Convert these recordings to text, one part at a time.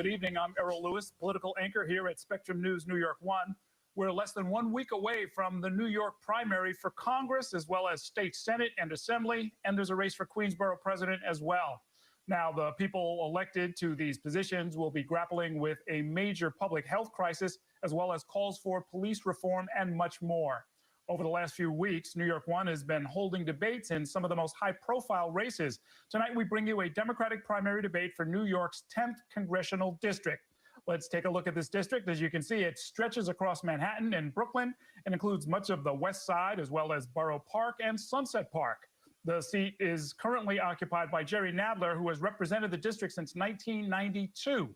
Good evening. I'm Errol Lewis, political anchor here at Spectrum News New York 1. We're less than 1 week away from the New York primary for Congress, as well as state Senate and Assembly, and there's a race for Queensborough president as well. Now, the people elected to these positions will be grappling with a major public health crisis, as well as calls for police reform and much more. Over the last few weeks, New York 1 has been holding debates in some of the most high-profile races. Tonight, we bring you a Democratic primary debate for New York's 10th Congressional District. Let's take a look at this district. As you can see, it stretches across Manhattan and Brooklyn and includes much of the West Side, as well as Borough Park and Sunset Park. The seat is currently occupied by Jerry Nadler, who has represented the district since 1992.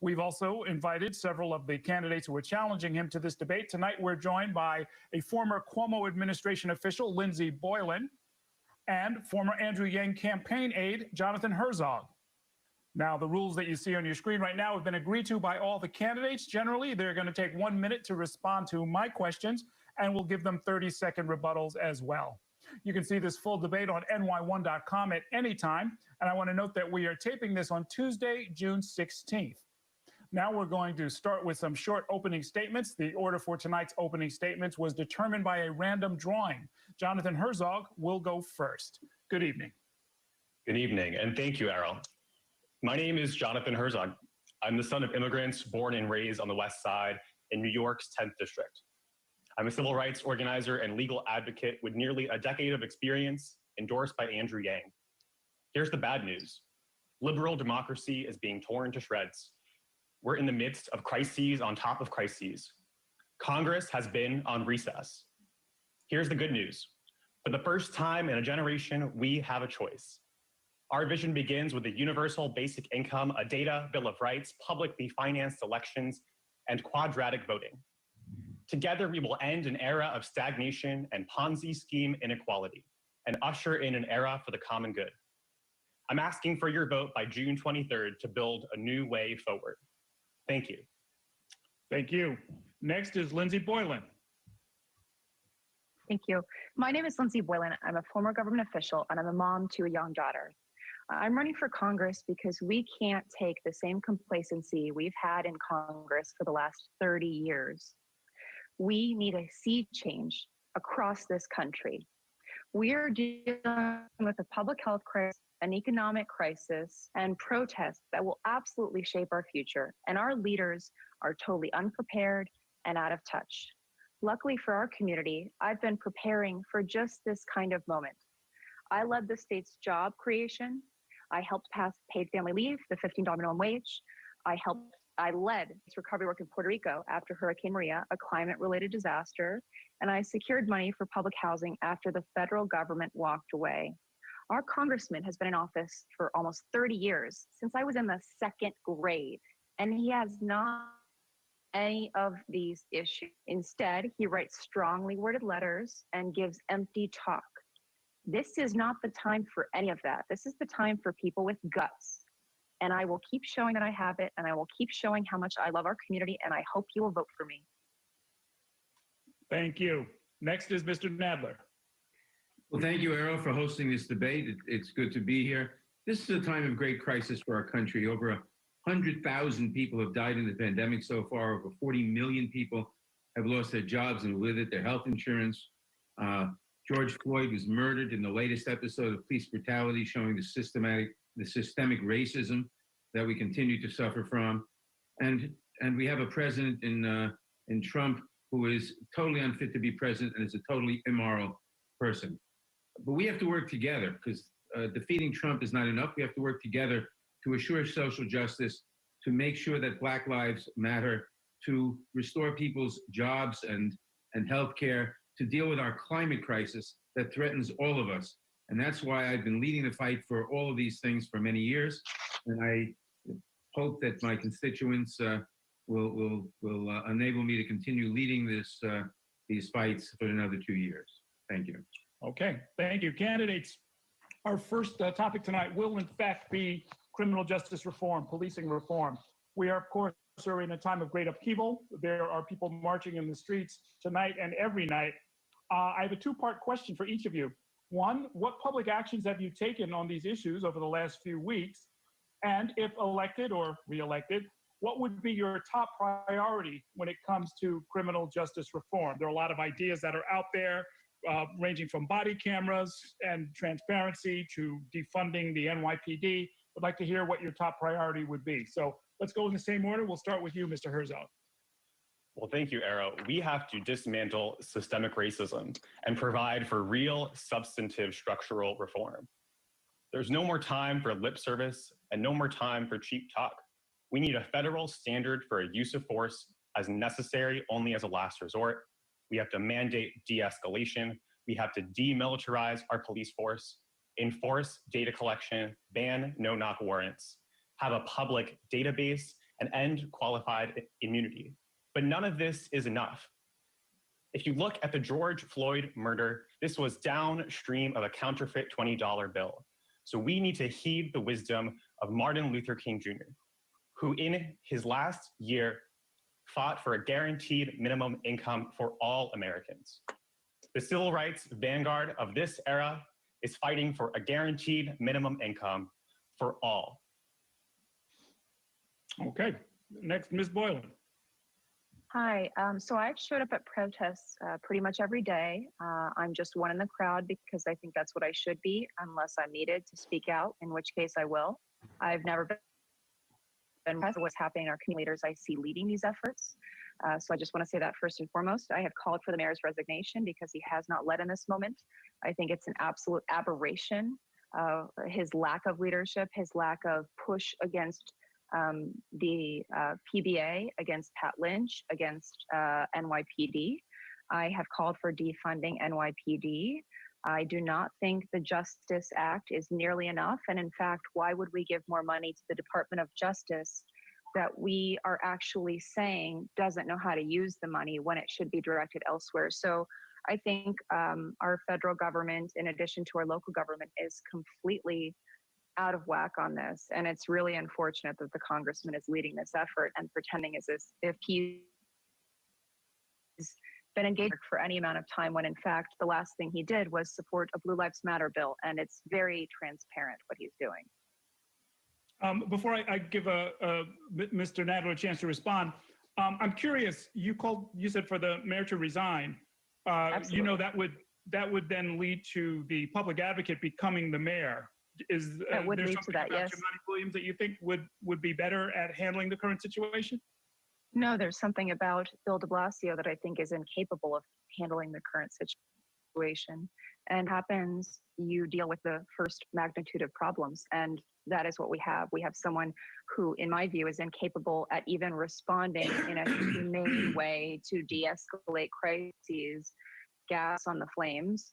We've also invited several of the candidates who are challenging him to this debate. Tonight, we're joined by a former Cuomo administration official, Lindsey Boylan, and former Andrew Yang campaign aide, Jonathan Herzog. Now, the rules that you see on your screen right now have been agreed to by all the candidates. Generally, they're going to take 1 minute to respond to my questions, and we'll give them 30-second rebuttals as well. You can see this full debate on ny1.com at any time, and I want to note that we are taping this on Tuesday, June 16th. Now we're going to start with some short opening statements. The order for tonight's opening statements was determined by a random drawing. Jonathan Herzog will go first. Good evening. Good evening, and thank you, Errol. My name is Jonathan Herzog. I'm the son of immigrants born and raised on the West Side in New York's 10th District. I'm a civil rights organizer and legal advocate with nearly a decade of experience, endorsed by Andrew Yang. Here's the bad news. Liberal democracy is being torn to shreds. We're in the midst of crises on top of crises. Congress has been on recess. Here's the good news. For the first time in a generation, we have a choice. Our vision begins with a universal basic income, a data bill of rights, publicly financed elections, and quadratic voting. Together, we will end an era of stagnation and Ponzi scheme inequality and usher in an era for the common good. I'm asking for your vote by June 23rd to build a new way forward. Thank you. Thank you. Next is Lindsey Boylan. Thank you. My name is Lindsey Boylan. I'm a former government official, and I'm a mom to a young daughter. I'm running for Congress because we can't take the same complacency we've had in Congress for the last 30 years. We need a sea change across this country. We are dealing with a public health crisis, an economic crisis, and protests that will absolutely shape our future. And our leaders are totally unprepared and out of touch. Luckily for our community, I've been preparing for just this kind of moment. I led the state's job creation. I helped pass paid family leave, the $15 minimum wage. I led its recovery work in Puerto Rico after Hurricane Maria, a climate-related disaster, and I secured money for public housing after the federal government walked away. Our congressman has been in office for almost 30 years, since I was in the 2nd grade, and he has not any of these issues. Instead, he writes strongly worded letters and gives empty talk. This is not the time for any of that. This is the time for people with guts. And I will keep showing that I have it, and I will keep showing how much I love our community, and I hope you will vote for me. Thank you. Next is Mr. Nadler. Well, thank you, Errol, for hosting this debate. It's good to be here. This is a time of great crisis for our country. Over 100,000 people have died in the pandemic so far. Over 40 million people have lost their jobs and with it their health insurance. George Floyd was murdered in the latest episode of police brutality, showing the systemic racism that we continue to suffer from. And we have a president in Trump who is totally unfit to be president and is a totally immoral person. But we have to work together because defeating Trump is not enough. We have to work together to assure social justice, to make sure that Black lives matter, to restore people's jobs and health care, to deal with our climate crisis that threatens all of us. And that's why I've been leading the fight for all of these things for many years. And I hope that my constituents will enable me to continue leading these fights for another 2 years. Thank you. Okay, thank you. Candidates, our first topic tonight will in fact be criminal justice reform, policing reform. We are, of course, in a time of great upheaval. There are people marching in the streets tonight and every night. I have a two-part question for each of you. One, what public actions have you taken on these issues over the last few weeks? And if elected or re-elected, what would be your top priority when it comes to criminal justice reform? There are a lot of ideas that are out there, ranging from body cameras and transparency to defunding the NYPD. I'd like to hear what your top priority would be. So let's go in the same order. We'll start with you, Mr. Herzog. Well, thank you, Arrow. We have to dismantle systemic racism and provide for real, substantive structural reform. There's no more time for lip service and no more time for cheap talk. We need a federal standard for a use of force as necessary only as a last resort. We have to mandate de-escalation. We have to demilitarize our police force, enforce data collection, ban no-knock warrants, have a public database, and end qualified immunity. But none of this is enough. If you look at the George Floyd murder, this was downstream of a counterfeit $20 bill. So we need to heed the wisdom of Martin Luther King Jr., who in his last year fought for a guaranteed minimum income for all Americans. The civil rights vanguard of this era is fighting for a guaranteed minimum income for all. Okay, next, Ms. Boylan. Hi, so I've showed up at protests pretty much every day. I'm just one in the crowd because I think that's what I should be, unless I'm needed to speak out, in which case I will. I've never been impressed with what's happening in our community leaders I see leading these efforts. So I just want to say that first and foremost. I have called for the mayor's resignation because he has not led in this moment. I think it's an absolute aberration, his lack of leadership, his lack of push against the PBA, against Pat Lynch, against NYPD. I have called for defunding NYPD. I do not think the Justice Act is nearly enough. And in fact, why would we give more money to the Department of Justice that we are actually saying doesn't know how to use the money when it should be directed elsewhere? So I think our federal government, in addition to our local government, is completely out of whack on this. And it's really unfortunate that the congressman is leading this effort and pretending as if he's been engaged for any amount of time, when in fact, the last thing he did was support a Blue Lives Matter bill. And it's very transparent what he's doing. Before I give Mr. Nadler a chance to respond, I'm curious, you said for the mayor to resign. You know, that would then lead to the public advocate becoming the mayor. Is there something about yes. Jumaane Williams that you think would be better at handling the current situation? No, there's something about Bill de Blasio that I think is incapable of handling the current situation. And happens, you deal with the first magnitude of problems. And that is what we have. We have someone who, in my view, is incapable at even responding in a humane way to de-escalate crises, gas on the flames.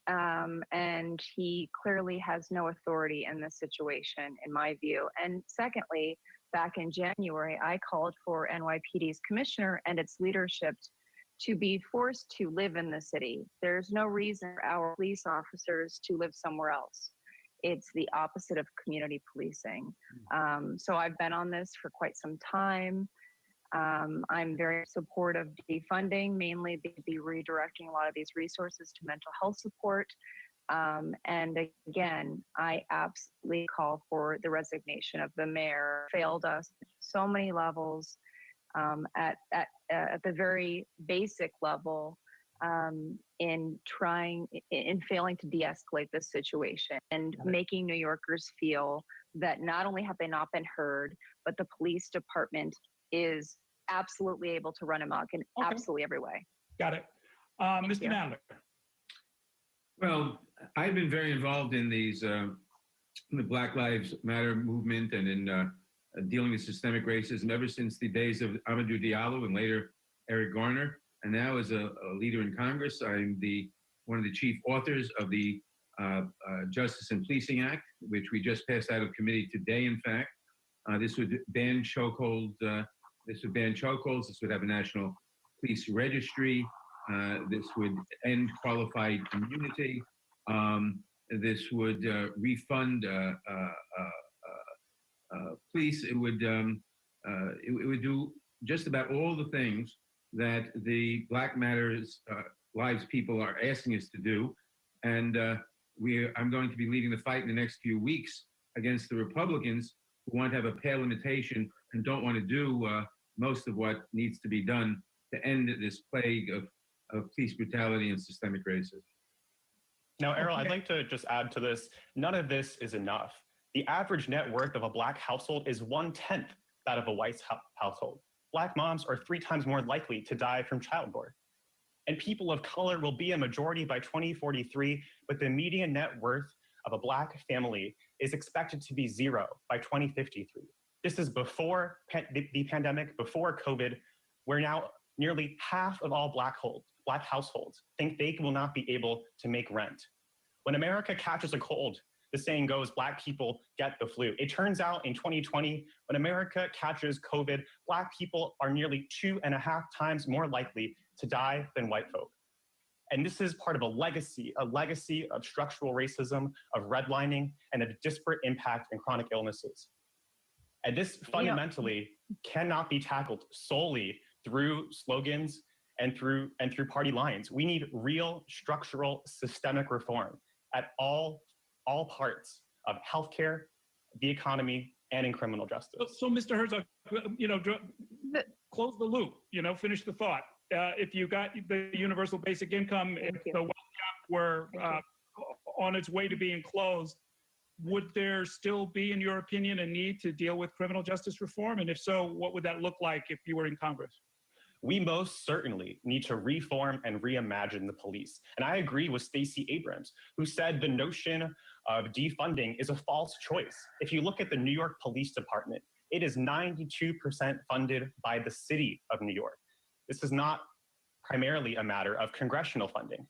And he clearly has no authority in this situation, in my view. And secondly, back in January, I called for NYPD's commissioner and its leadership to be forced to live in the city. There's no reason for our police officers to live somewhere else. It's the opposite of community policing. So I've been on this for quite some time. I'm very supportive of defunding, mainly be redirecting a lot of these resources to mental health support. And again, I absolutely call for the resignation of the mayor. Failed us at so many levels, at the very basic level, in failing to de-escalate this situation and making New Yorkers feel that not only have they not been heard, but the police department is absolutely able to run amok in absolutely every way. Got it. Mr. Nadler. Well, I've been very involved in these, in the Black Lives Matter movement and in dealing with systemic racism ever since the days of Amadou Diallo and later Eric Garner. And now as a leader in Congress, I'm one of the chief authors of the Justice and Policing Act, which we just passed out of committee today, in fact. This would ban chokeholds. This would have a national police registry. This would end qualified immunity. This would refund police. It would do just about all the things that the Black Lives people are asking us to do. And I'm going to be leading the fight in the next few weeks against the Republicans who want to have a pale imitation and don't want to do most of what needs to be done to end this plague of police brutality and systemic racism. Now, Errol, I'd like to just add to this, none of this is enough. The average net worth of a Black household is 1/10 that of a white household. Black moms are 3 times more likely to die from childbirth. And people of color will be a majority by 2043, but the median net worth of a Black family is expected to be 0 by 2053. This is before the pandemic, before COVID, where now nearly half of all Black households think they will not be able to make rent. When America catches a cold, the saying goes, Black people get the flu. It turns out in 2020, when America catches COVID, Black people are nearly 2.5 times more likely to die than white folk. And this is part of a legacy of structural racism, of redlining, and of disparate impact and chronic illnesses. And this fundamentally cannot be tackled solely through slogans and through party lines. We need real structural systemic reform at all parts of healthcare, the economy, and in criminal justice. So Mr. Herzog, close the loop, finish the thought. If you got the universal basic income, if the wealth gap were on its way to being closed, would there still be, in your opinion, a need to deal with criminal justice reform? And if so, what would that look like if you were in Congress? We most certainly need to reform and reimagine the police. And I agree with Stacey Abrams, who said the notion of defunding is a false choice. If you look at the New York Police Department, it is 92% funded by the city of New York. This is not primarily a matter of congressional funding.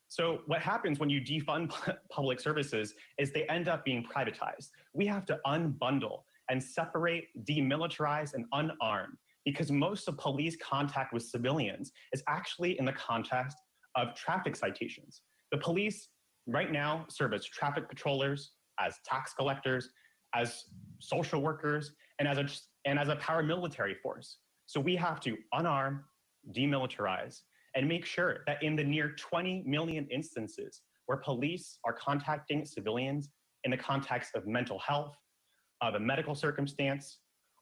So what happens when you defund public services is they end up being privatized. We have to unbundle and separate, demilitarize, and unarm, because most of police contact with civilians is actually in the context of traffic citations. The police right now serve as traffic patrollers, as tax collectors, as social workers, and as a paramilitary force. So we have to unarm, demilitarize, and make sure that in the near 20 million instances where police are contacting civilians in the context of mental health, of a medical circumstance,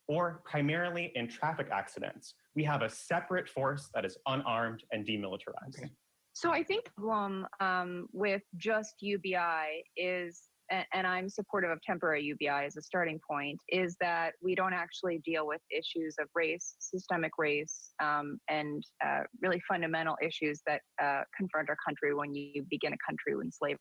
or primarily in traffic accidents, we have a separate force that is unarmed and demilitarized. Okay. So I think the problem with just UBI is, and I'm supportive of temporary UBI as a starting point, is that we don't actually deal with issues of race, systemic race, and really fundamental issues that confront our country when you begin a country with slavery.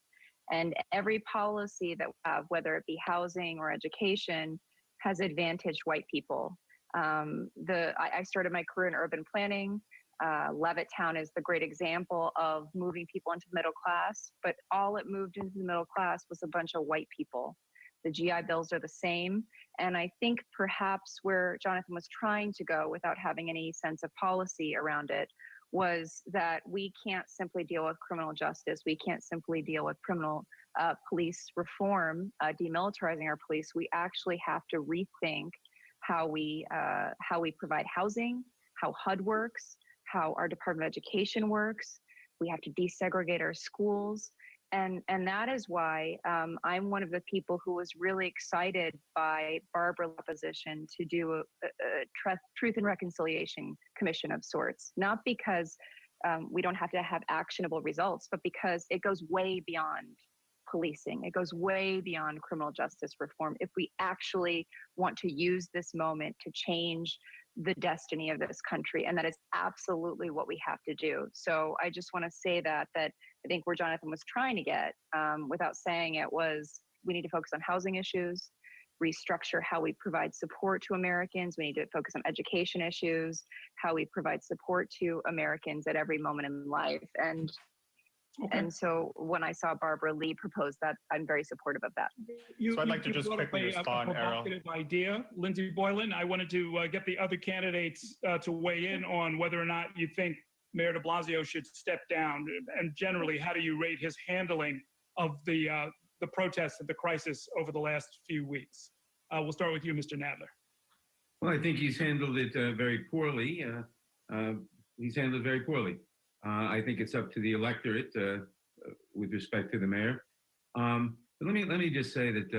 And every policy that we have, whether it be housing or education, has advantaged white people. I started my career in urban planning. Levittown is the great example of moving people into the middle class, but all it moved into the middle class was a bunch of white people. The GI Bills are the same. And I think perhaps where Jonathan was trying to go without having any sense of policy around it was that we can't simply deal with criminal justice. We can't simply deal with criminal police reform, demilitarizing our police. We actually have to rethink how we provide housing, how HUD works, how our Department of Education works. We have to desegregate our schools. And that is why I'm one of the people who was really excited by Barbara's opposition to do a Truth and Reconciliation Commission of sorts, not because we don't have to have actionable results, but because it goes way beyond policing. It goes way beyond criminal justice reform. If we actually want to use this moment to change the destiny of this country, and that is absolutely what we have to do. So I just want to say that I think where Jonathan was trying to get, without saying it, was we need to focus on housing issues, restructure how we provide support to Americans. We need to focus on education issues, how we provide support to Americans at every moment in life. And so when I saw Barbara Lee propose that, I'm very supportive of that. So I'd like to just quickly respond, Errol. Idea, Lindsey Boylan. I wanted to get the other candidates to weigh in on whether or not you think Mayor de Blasio should step down, and generally, how do you rate his handling of the protests of the crisis over the last few weeks? We'll start with you, Mr. Nadler. Well, I think he's handled it very poorly. He's handled it very poorly. I think it's up to the electorate with respect to the mayor. But let me just say that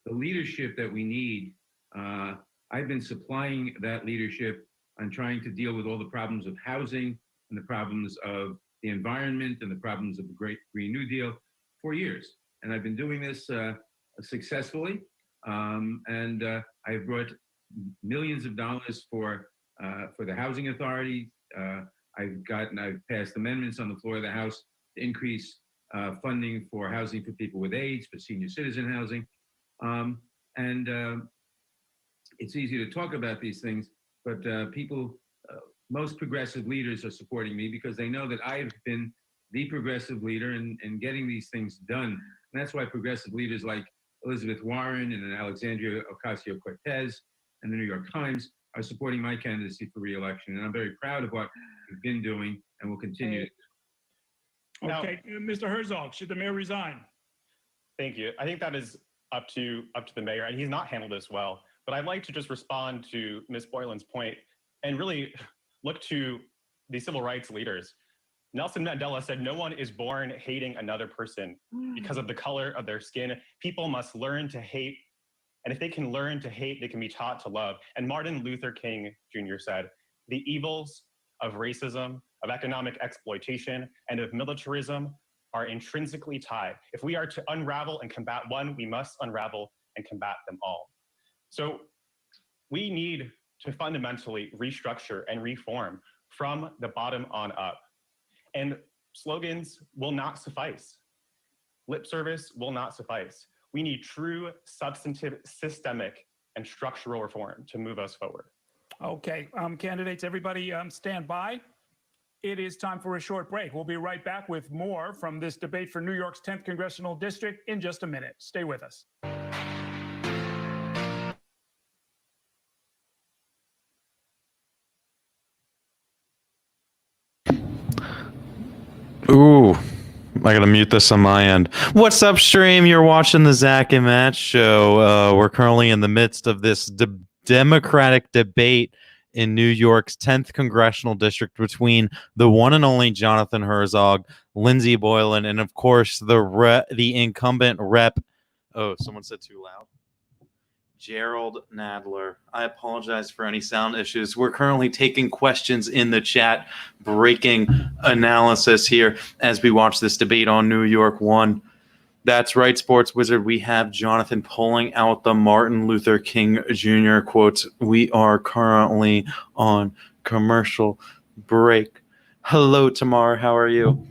the leadership that we need I've been supplying that leadership on trying to deal with all the problems of housing and the problems of the environment and the problems of the Great Green New Deal for years. And I've been doing this successfully. I've brought millions of dollars for the housing authority. I've passed amendments on the floor of the House to increase funding for housing for people with AIDS, for senior citizen housing. It's easy to talk about these things, but most progressive leaders are supporting me because they know that I've been the progressive leader in getting these things done. And that's why progressive leaders like Elizabeth Warren and Alexandria Ocasio-Cortez and the New York Times are supporting my candidacy for re-election. And I'm very proud of what we've been doing and will continue. Okay, Mr. Herzog, should the mayor resign? Thank you. I think that is up to the mayor, and he's not handled this well. But I'd like to just respond to Ms. Boylan's point and really look to the civil rights leaders. Nelson Mandela said, "No one is born hating another person because of the color of their skin. People must learn to hate. And if they can learn to hate, they can be taught to love." And Martin Luther King Jr. said, "The evils of racism, of economic exploitation, and of militarism are intrinsically tied. If we are to unravel and combat one, we must unravel and combat them all." So we need to fundamentally restructure and reform from the bottom on up. And slogans will not suffice. Lip service will not suffice. We need true, substantive, systemic, and structural reform to move us forward. Okay, candidates, everybody stand by. It is time for a short break. We'll be right back with more from this debate for New York's 10th Congressional District in just a minute. Stay with us. Ooh, I gotta mute this on my end. What's up, stream? You're watching the Zach and Matt show. We're currently in the midst of this Democratic debate in New York's 10th Congressional District between the one and only Jonathan Herzog, Lindsey Boylan, and of course the incumbent rep. Oh, someone said too loud. Jerry Nadler. I apologize for any sound issues. We're currently taking questions in the chat, breaking analysis here as we watch this debate on New York 1. That's right, Sports Wizard. We have Jonathan pulling out the Martin Luther King Jr. quotes. We are currently on commercial break. Hello, Tamar. How are you?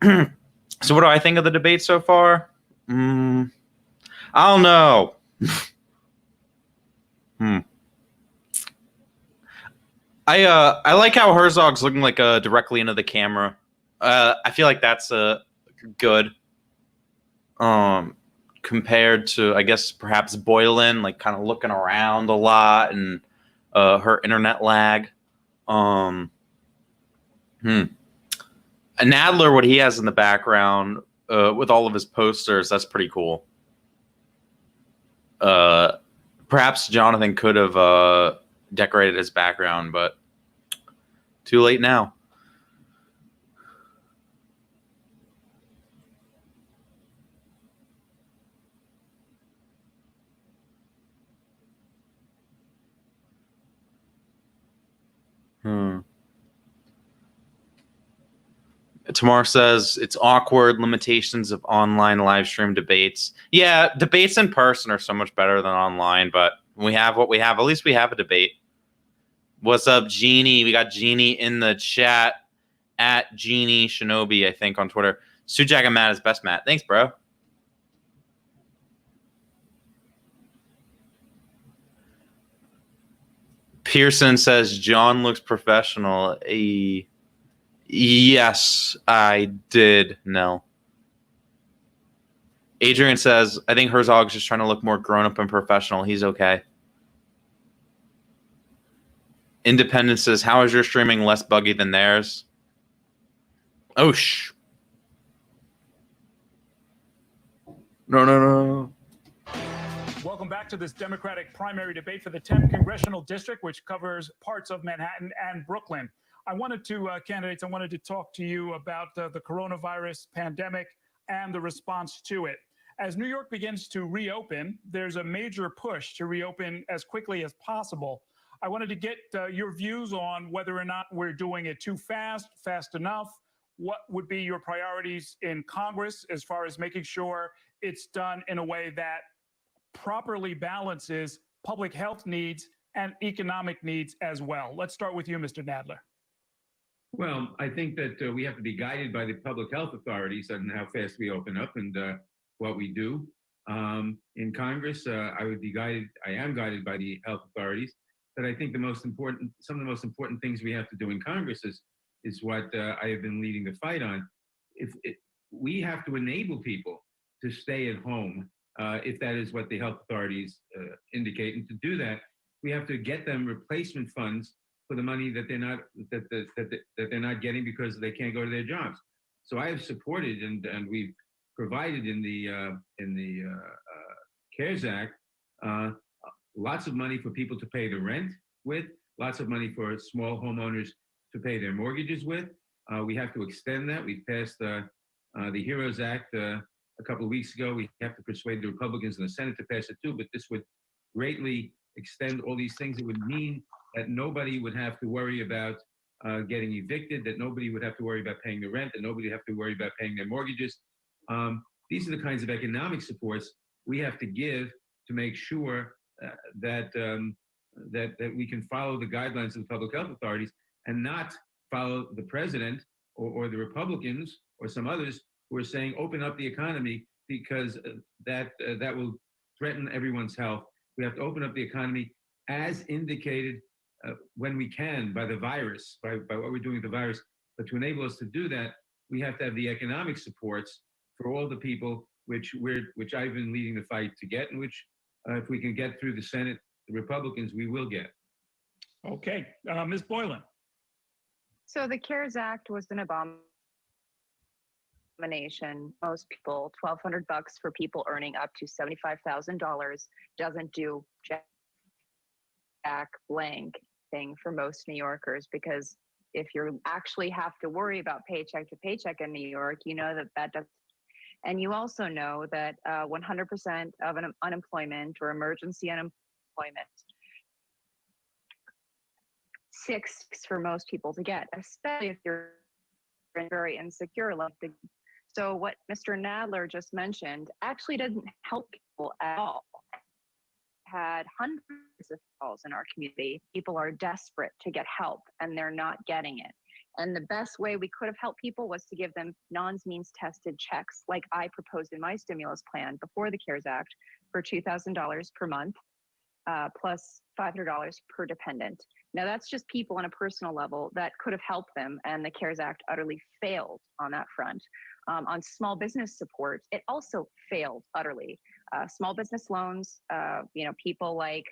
So what do I think of the debate so far? I don't know. I like how Herzog's looking like directly into the camera. I feel like that's good. Compared to, I guess, perhaps Boylan, like kind of looking around a lot and her internet lag. And Nadler, what he has in the background with all of his posters, that's pretty cool. Perhaps Jonathan could have decorated his background, but too late now. Tamar says it's awkward, limitations of online live stream debates. Yeah, debates in person are so much better than online, but we have what we have. At least we have a debate. What's up, Jeannie? We got Jeannie in the chat at Jeannie Shinobi, I think, on Twitter. Sujak and Matt is best, Matt. Thanks, bro. Pearson says John looks professional. Yes, I did. No. Adrian says, I think Herzog's just trying to look more grown up and professional. He's okay. Independence says, how is your streaming less buggy than theirs? Oh, No. Welcome back to this Democratic primary debate for the 10th Congressional District, which covers parts of Manhattan and Brooklyn. Candidates, I wanted to talk to you about the coronavirus pandemic and the response to it. As New York begins to reopen, there's a major push to reopen as quickly as possible. I wanted to get your views on whether or not we're doing it too fast, fast enough. What would be your priorities in Congress as far as making sure it's done in a way that properly balances public health needs and economic needs as well? Let's start with you, Mr. Nadler. Well, I think that we have to be guided by the public health authorities on how fast we open up and what we do. In Congress, I am guided by the health authorities. But I think some of the most important things we have to do in Congress is what I have been leading the fight on. We have to enable people to stay at home if that is what the health authorities indicate. And to do that, we have to get them replacement funds for the money that they're not getting because they can't go to their jobs. So I have supported and we've provided in the CARES Act lots of money for people to pay the rent with, lots of money for small homeowners to pay their mortgages with. We have to extend that. We passed the HEROES Act a couple of weeks ago. We have to persuade the Republicans in the Senate to pass it too, but this would greatly extend all these things. It would mean that nobody would have to worry about getting evicted, that nobody would have to worry about paying the rent, that nobody would have to worry about paying their mortgages. These are the kinds of economic supports we have to give to make sure that we can follow the guidelines of the public health authorities and not follow the president or the Republicans or some others who are saying open up the economy because that will threaten everyone's health. We have to open up the economy as indicated when we can by the virus, by what we're doing with the virus. But to enable us to do that, we have to have the economic supports for all the people which I've been leading the fight to get, and which if we can get through the Senate, the Republicans, we will get. Okay, Ms. Boylan. So the CARES Act was an abomination. Most people, $1,200 for people earning up to $75,000 doesn't do jack blank thing for most New Yorkers, because if you actually have to worry about paycheck to paycheck in New York, you know that doesn't. And you also know that 100% of an unemployment or emergency unemployment, 6 for most people to get, especially if you're very insecure. So what Mr. Nadler just mentioned actually doesn't help people at all. Had hundreds of calls in our community. People are desperate to get help and they're not getting it. And the best way we could have helped people was to give them non-means tested checks, like I proposed in my stimulus plan before the CARES Act, for $2,000 per month, plus $500 per dependent. Now that's just people on a personal level that could have helped them, and the CARES Act utterly failed on that front. On small business support, it also failed utterly. Small business loans, people like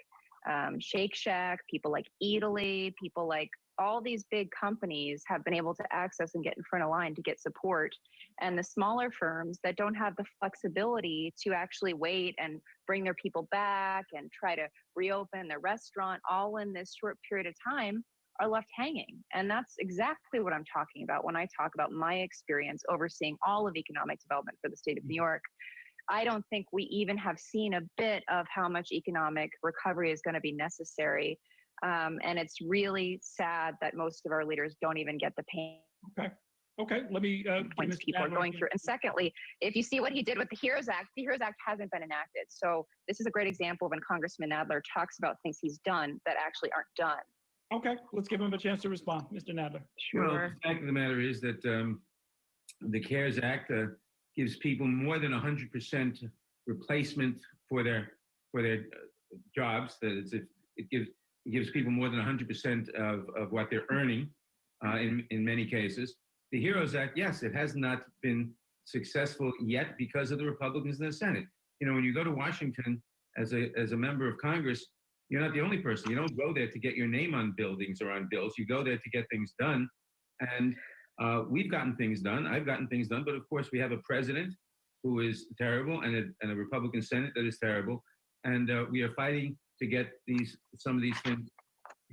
Shake Shack, people like Eataly, people like all these big companies have been able to access and get in front of line to get support. And the smaller firms that don't have the flexibility to actually wait and bring their people back and try to reopen their restaurant all in this short period of time are left hanging. And that's exactly what I'm talking about when I talk about my experience overseeing all of economic development for the state of New York. I don't think we even have seen a bit of how much economic recovery is going to be necessary. And it's really sad that most of our leaders don't even get the pain. Okay. Let me points people are going through. And secondly, if you see what he did with the HEROES Act hasn't been enacted. So this is a great example of when Congressman Nadler talks about things he's done that actually aren't done. Okay, let's give him a chance to respond, Mr. Nadler. Sure. Well, the fact of the matter is that the CARES Act gives people more than 100% replacement for their jobs. That it gives people more than 100% of what they're earning in many cases. The HEROES Act, yes, it has not been successful yet because of the Republicans in the Senate. You know, when you go to Washington as a member of Congress, you're not the only person. You don't go there to get your name on buildings or on bills. You go there to get things done. And we've gotten things done. I've gotten things done. But of course, we have a president who is terrible and a Republican Senate that is terrible. And we are fighting to get some of these things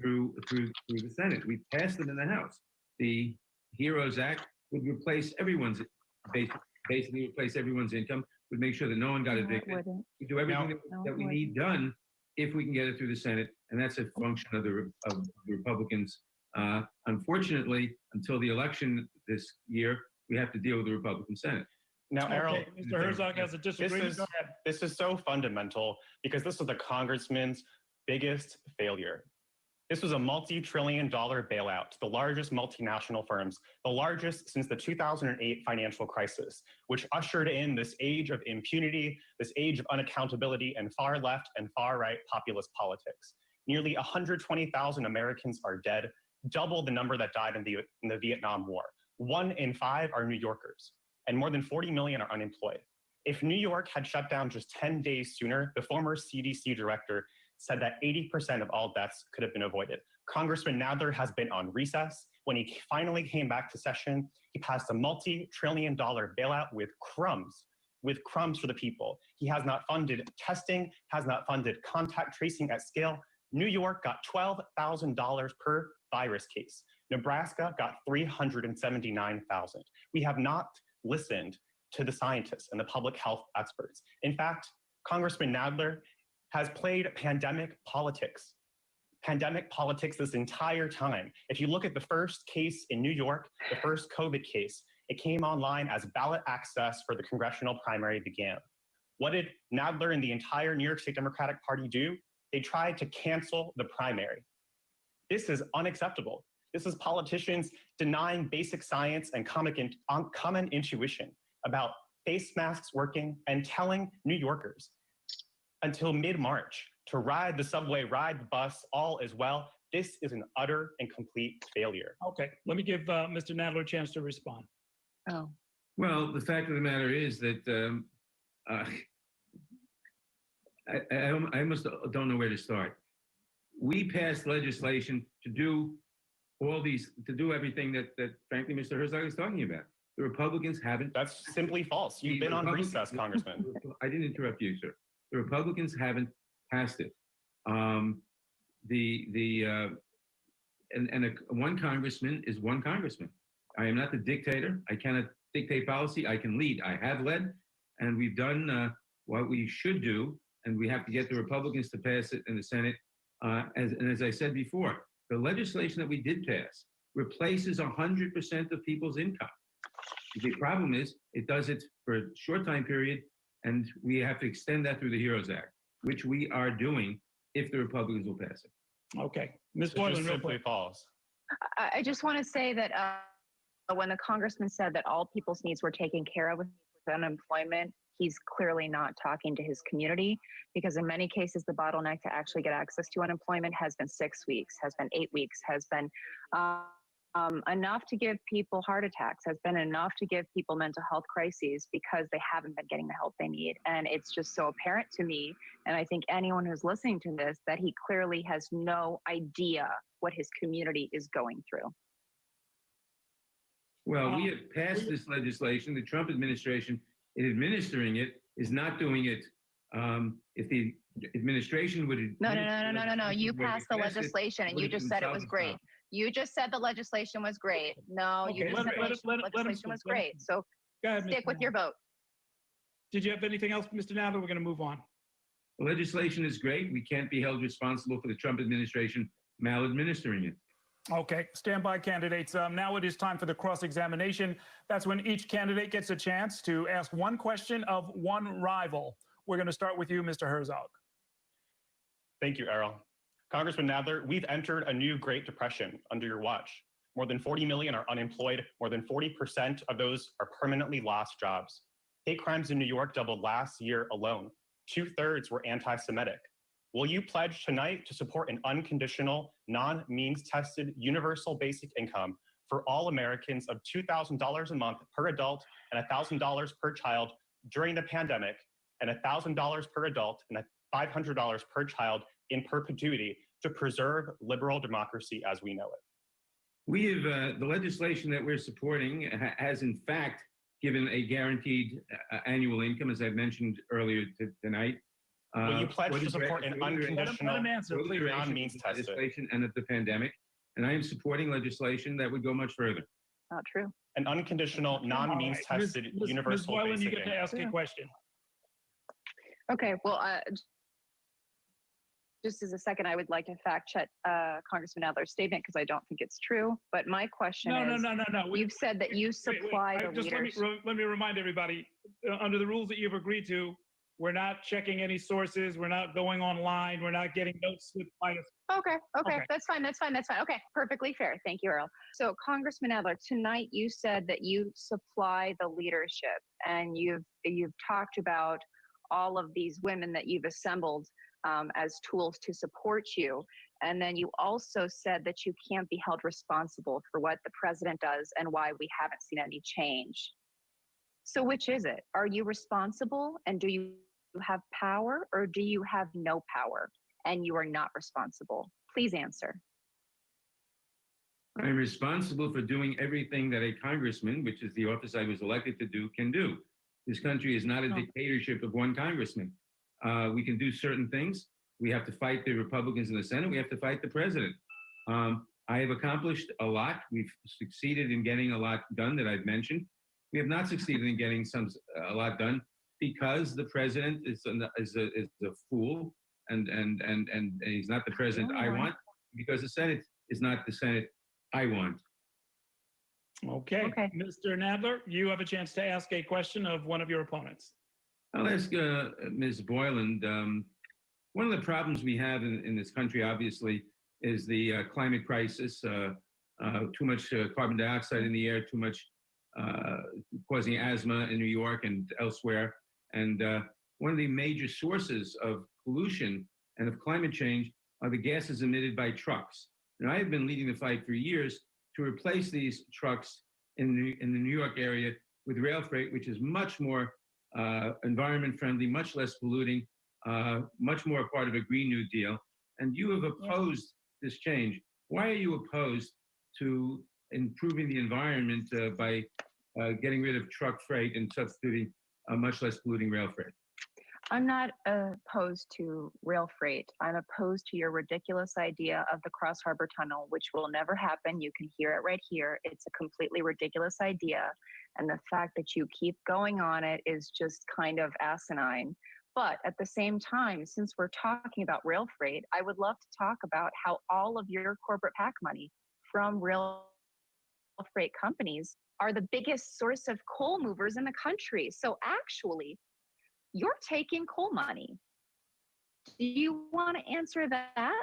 through the Senate. We passed them in the House. The HEROES Act would replace basically replace everyone's income, would make sure that no one got No, it evicted. wouldn't. We do everything No, that it we wouldn't. need done if we can get it through the Senate, and that's a function of the Republicans. Unfortunately, until the election this year, we have to deal with the Republican Senate. Now, Errol, Okay, Mr. Herzog has a disagreement. Go ahead. this is so fundamental because this was the congressman's biggest failure. This was a multi-trillion-dollar bailout to the largest multinational firms, the largest since the 2008 financial crisis, which ushered in this age of impunity, this age of unaccountability, and far left and far right populist politics. Nearly 120,000 Americans are dead, double the number that died in the Vietnam War. 1 in 5 are New Yorkers, and more than 40 million are unemployed. If New York had shut down just 10 days sooner, the former CDC director said that 80% of all deaths could have been avoided. Congressman Nadler has been on recess. When he finally came back to session, he passed a multi-trillion-dollar bailout with crumbs for the people. He has not funded testing, has not funded contact tracing at scale. New York got $12,000 per virus case. Nebraska got $379,000. We have not listened to the scientists and the public health experts. In fact, Congressman Nadler has played pandemic politics this entire time. If you look at the first case in New York, the first COVID case, it came online as ballot access for the congressional primary began. What did Nadler and the entire New York State Democratic Party do? They tried to cancel the primary. This is unacceptable. This is politicians denying basic science and common intuition about face masks working and telling New Yorkers until mid-March to ride the subway, ride the bus, all is well. This is an utter and complete failure. Okay, let me give Mr. Nadler a chance to respond. Oh, Well, the fact of the matter is that I almost don't know where to start. We passed legislation to do everything that frankly Mr. Herzog is talking about. The Republicans haven't. That's simply false. You've been on recess, Congressman. I didn't interrupt you, sir. The Republicans haven't passed it. One congressman is one congressman. I am not the dictator. I cannot dictate policy. I can lead. I have led, and we've done what we should do, and we have to get the Republicans to pass it in the Senate. As I said before, the legislation that we did pass replaces 100% of people's income. The problem is it does it for a short time period, and we have to extend that through the HEROES Act, which we are doing if the Republicans will pass it. Okay, Ms. It's Boylan, just real simply quick. false. I just want to say that when the congressman said that all people's needs were taken care of with unemployment, he's clearly not talking to his community, because in many cases, the bottleneck to actually get access to unemployment has been 6 weeks, has been 8 weeks, has been enough to give people heart attacks, has been enough to give people mental health crises because they haven't been getting the help they need. And it's just so apparent to me, and I think anyone who's listening to this, that he clearly has no idea what his community is going through. Well, we have passed this legislation. The Trump administration, in administering it, is not doing it. If the administration would... No. You passed the legislation and you just said it was great. You just said the legislation was great. No, you just said the legislation was great. So stick with your vote. Did you have anything else, Mr. Nadler? We're going to move on. The legislation is great. We can't be held responsible for the Trump administration maladministering it. Okay, stand by, candidates. Now it is time for the cross-examination. That's when each candidate gets a chance to ask one question of one rival. We're going to start with you, Mr. Herzog. Thank you, Errol. Congressman Nadler, we've entered a new Great Depression under your watch. More than 40 million are unemployed. More than 40% of those are permanently lost jobs. Hate crimes in New York doubled last year alone. 2/3 were anti-Semitic. Will you pledge tonight to support an unconditional, non-means tested, universal basic income for all Americans of $2,000 a month per adult and $1,000 per child during the pandemic, and $1,000 per adult and $500 per child in perpetuity to preserve liberal democracy as we know it? We have, the legislation that we're supporting has in fact given a guaranteed annual income, as I mentioned earlier tonight. Will you pledge to support an unconditional, non-means tested legislation and of the pandemic? And I am supporting legislation that would go much further. Not true. an unconditional, non-means tested, universal Ms. Boylan, you basic get to income? ask a question. Okay, well, just as a second, I would like to fact check Congressman Adler's statement because I don't think it's true. But my question is, No. you've said that you supply the Just leaders. let me remind everybody, under the rules that you've agreed to, we're not checking any sources. We're not going online. We're not getting notes slipped by us. Okay, that's fine. Okay, perfectly fair. Thank you, Earl. So, Congressman Adler, tonight you said that you supply the leadership, and you've talked about all of these women that you've assembled as tools to support you. And then you also said that you can't be held responsible for what the president does and why we haven't seen any change. So which is it? Are you responsible, and do you have power, or do you have no power and you are not responsible? Please answer. I'm responsible for doing everything that a congressman, which is the office I was elected to do, can do. This country is not a dictatorship of one congressman. We can do certain things. We have to fight the Republicans in the Senate. We have to fight the president. I have accomplished a lot. We've succeeded in getting a lot done that I've mentioned. We have not succeeded in getting a lot done because the president is a fool, and he's not the president I want, because the Senate is not the Senate I want. Okay. Mr. Nadler, you have a chance to ask a question of one of your opponents. I'll ask Ms. Boylan. One of the problems we have in this country, obviously, is the climate crisis. Too much carbon dioxide in the air, too much causing asthma in New York and elsewhere. And one of the major sources of pollution and of climate change are the gases emitted by trucks. And I have been leading the fight for years to replace these trucks in the New York area with rail freight, which is much more environment friendly, much less polluting, much more a part of a Green New Deal. And you have opposed this change. Why are you opposed to improving the environment by getting rid of truck freight and substituting much less polluting rail freight? I'm not opposed to rail freight. I'm opposed to your ridiculous idea of the Cross Harbor Tunnel, which will never happen. You can hear it right here. It's a completely ridiculous idea. And the fact that you keep going on it is just kind of asinine. But at the same time, since we're talking about rail freight, I would love to talk about how all of your corporate PAC money from rail freight companies are the biggest source of coal movers in the country. So actually, you're taking coal money. Do you want to answer that?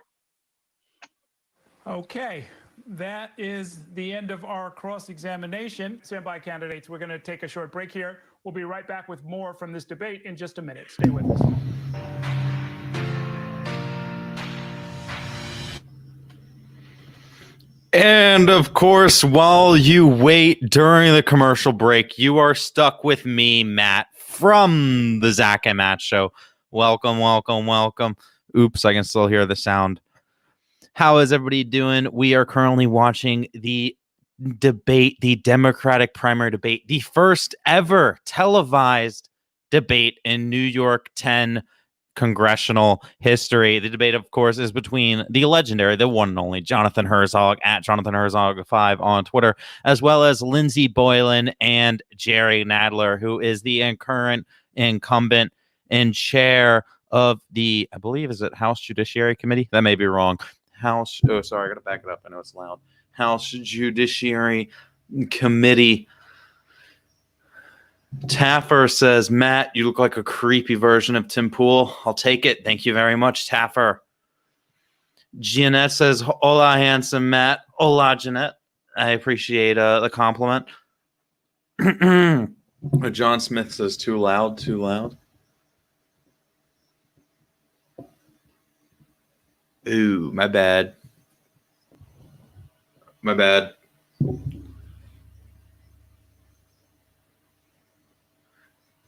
Okay, that is the end of our cross-examination. Stand by, candidates. We're going to take a short break here. We'll be right back with more from this debate in just a minute. Stay with us. And of course, while you wait during the commercial break, you are stuck with me, Matt, from the Zach and Matt Show. Welcome. Oops, I can still hear the sound. How is everybody doing? We are currently watching the debate, the Democratic primary debate, the first ever televised debate in New York 10 congressional history. The debate, of course, is between the legendary, the one and only Jonathan Herzog at Jonathan Herzog 5 on Twitter, as well as Lindsey Boylan and Jerry Nadler, who is the current incumbent and chair of the, I believe, is it House Judiciary Committee? That may be wrong. House, oh, sorry, I got to back it up. I know it's loud. House Judiciary Committee. Taffer says, Matt, you look like a creepy version of Tim Pool. I'll take it. Thank you very much, Taffer. Jeanette says, hola, handsome Matt. Hola, Jeanette. I appreciate the compliment. John Smith says, too loud. Ooh, my bad.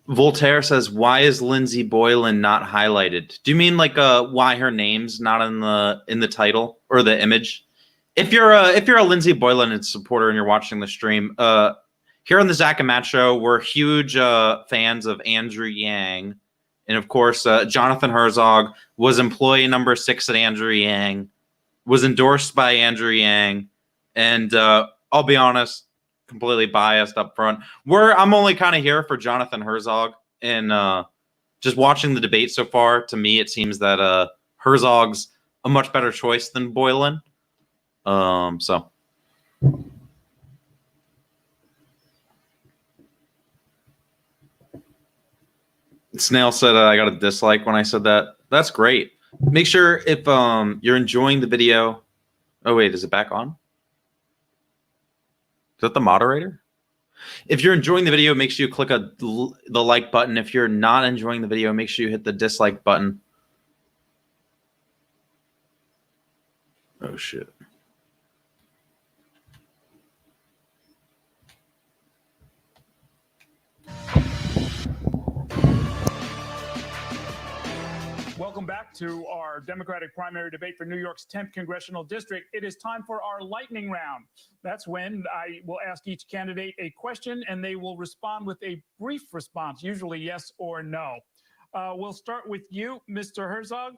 Voltaire says, why is Lindsey Boylan not highlighted? Do you mean like why her name's not in the title or the image? If you're a Lindsey Boylan supporter and you're watching the stream, here on the Zach and Matt Show, we're huge fans of Andrew Yang. And of course, Jonathan Herzog was employee number 6 at Andrew Yang, was endorsed by Andrew Yang. And I'll be honest, completely biased up front. I'm only kind of here for Jonathan Herzog and just watching the debate so far, to me, it seems that Herzog's a much better choice than Boylan. So. Snail said I got a dislike when I said that. That's great. Make sure if you're enjoying the video. Oh wait, is it back on? Is that the moderator? If you're enjoying the video, make sure you click the like button. If you're not enjoying the video, make sure you hit the dislike button. Oh shit. Welcome back to our Democratic primary debate for New York's 10th congressional district. It is time for our lightning round. That's when I will ask each candidate a question and they will respond with a brief response, usually yes or no. We'll start with you, Mr. Herzog.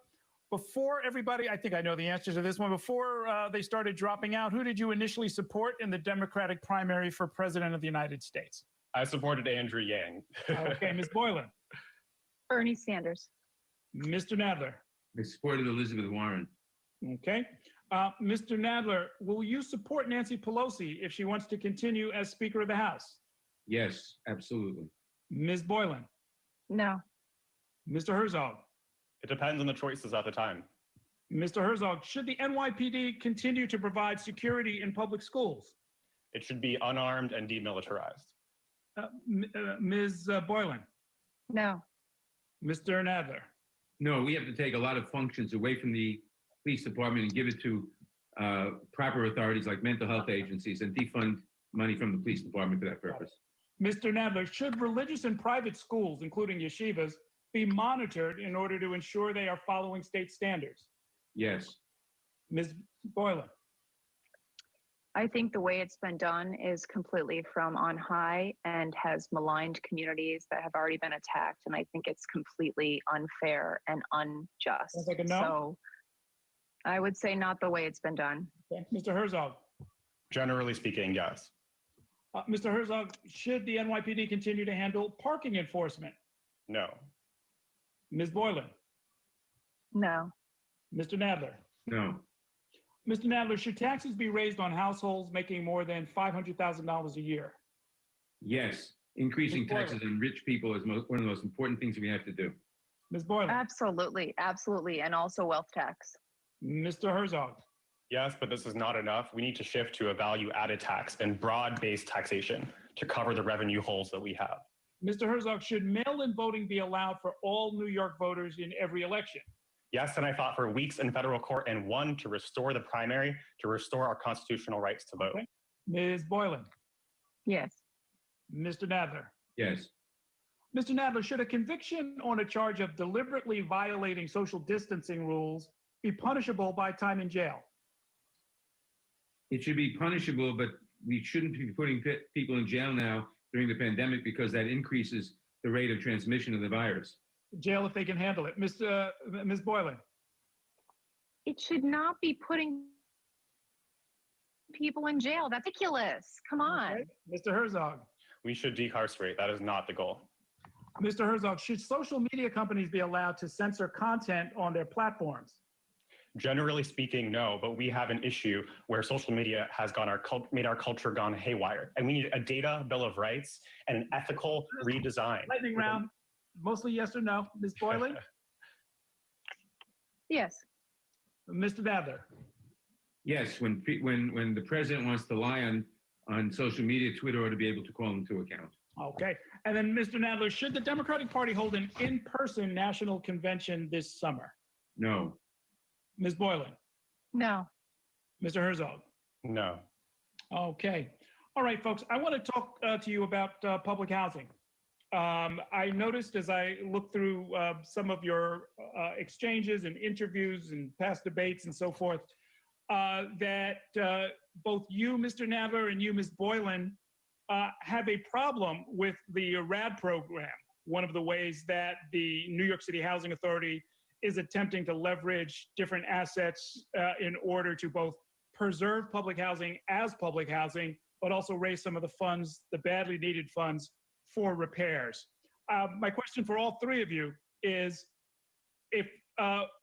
Before everybody, I think I know the answer to this one. Before they started dropping out, who did you initially support in the Democratic primary for President of the United States? I supported Andrew Yang. Okay, Ms. Boylan. Bernie Sanders. Mr. Nadler. I supported Elizabeth Warren. Okay. Mr. Nadler, will you support Nancy Pelosi if she wants to continue as Speaker of the House? Yes, absolutely. Ms. Boylan. No. Mr. Herzog. It depends on the choices at the time. Mr. Herzog, should the NYPD continue to provide security in public schools? It should be unarmed and demilitarized. Ms. Boylan. No. Mr. Nadler. No, we have to take a lot of functions away from the police department and give it to proper authorities like mental health agencies and defund money from the police department for that purpose. Mr. Nadler, should religious and private schools, including yeshivas, be monitored in order to ensure they are following state standards? Yes. Ms. Boylan. I think the way it's been done is completely from on high and has maligned communities that have already been attacked. And I think it's completely unfair and unjust. Sounds like a no. So I would say not the way it's been done. Okay. Mr. Herzog. Generally speaking, yes. Mr. Herzog, should the NYPD continue to handle parking enforcement? No. Ms. Boylan. No. Mr. Nadler. No. Mr. Nadler, should taxes be raised on households making more than $500,000 a year? Yes. Increasing Ms. Boylan. taxes on rich people is one of the most important things we have to do. Ms. Boylan. Absolutely. Absolutely. And also wealth tax. Mr. Herzog. Yes, but this is not enough. We need to shift to a value-added tax and broad-based taxation to cover the revenue holes that we have. Mr. Herzog, should mail-in voting be allowed for all New York voters in every election? Yes, and I fought for weeks in federal court and won to restore the primary, to restore our constitutional rights to vote. Okay. Ms. Boylan. Yes. Mr. Nadler. Yes. Mr. Nadler, should a conviction on a charge of deliberately violating social distancing rules be punishable by time in jail? It should be punishable, but we shouldn't be putting people in jail now during the pandemic because that increases the rate of transmission of the virus. Jail if they can handle it. Ms. Boylan. It should not be putting people in jail. That's ridiculous. Come on. Okay. Mr. Herzog. We should decarcerate. That is not the goal. Mr. Herzog, should social media companies be allowed to censor content on their platforms? Generally speaking, no, but we have an issue where social media has made our culture gone haywire. And we need a data bill of rights and an ethical redesign. Lightning round. Mostly yes or no. Ms. Boylan. Yes. Mr. Nadler. Yes, when the president wants to lie on social media, Twitter ought to be able to call him to account. Okay. And then Mr. Nadler, should the Democratic Party hold an in-person national convention this summer? No. Ms. Boylan. No. Mr. Herzog. No. Okay. All right, folks. I want to talk to you about public housing. I noticed as I looked through some of your exchanges and interviews and past debates and so forth, that both you, Mr. Nadler, and you, Ms. Boylan, have a problem with the RAD program. One of the ways that the New York City Housing Authority is attempting to leverage different assets in order to both preserve public housing as public housing, but also raise some of the funds, the badly needed funds, for repairs. My question for all three of you, is if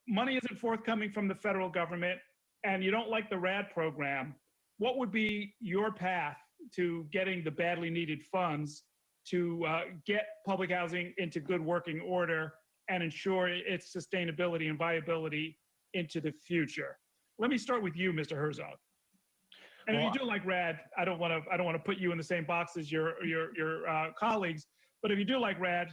money isn't forthcoming from the federal government and you don't like the RAD program, what would be your path to getting the badly needed funds to get public housing into good working order and ensure its sustainability and viability into the future? Let me start with you, Mr. Herzog. And if you do like RAD, I don't want to put you in the same box as your colleagues, but if you do like RAD,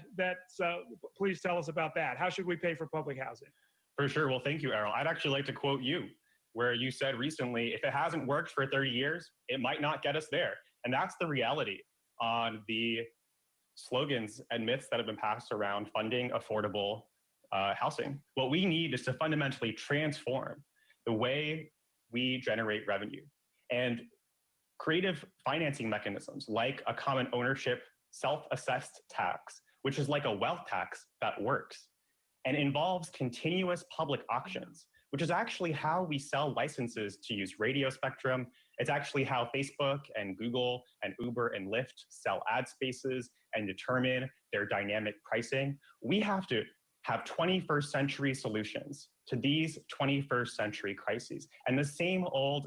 please tell us about that. How should we pay for public housing? For sure. Well, thank you, Errol. I'd actually like to quote you, where you said recently, if it hasn't worked for 30 years, it might not get us there. And that's the reality on the slogans and myths that have been passed around funding affordable housing. What we need is to fundamentally transform the way we generate revenue, and creative financing mechanisms like a common ownership self-assessed tax, which is like a wealth tax that works and involves continuous public auctions, which is actually how we sell licenses to use radio spectrum. It's actually how Facebook and Google and Uber and Lyft sell ad spaces and determine their dynamic pricing. We have to have 21st century solutions to these 21st century crises. And the same old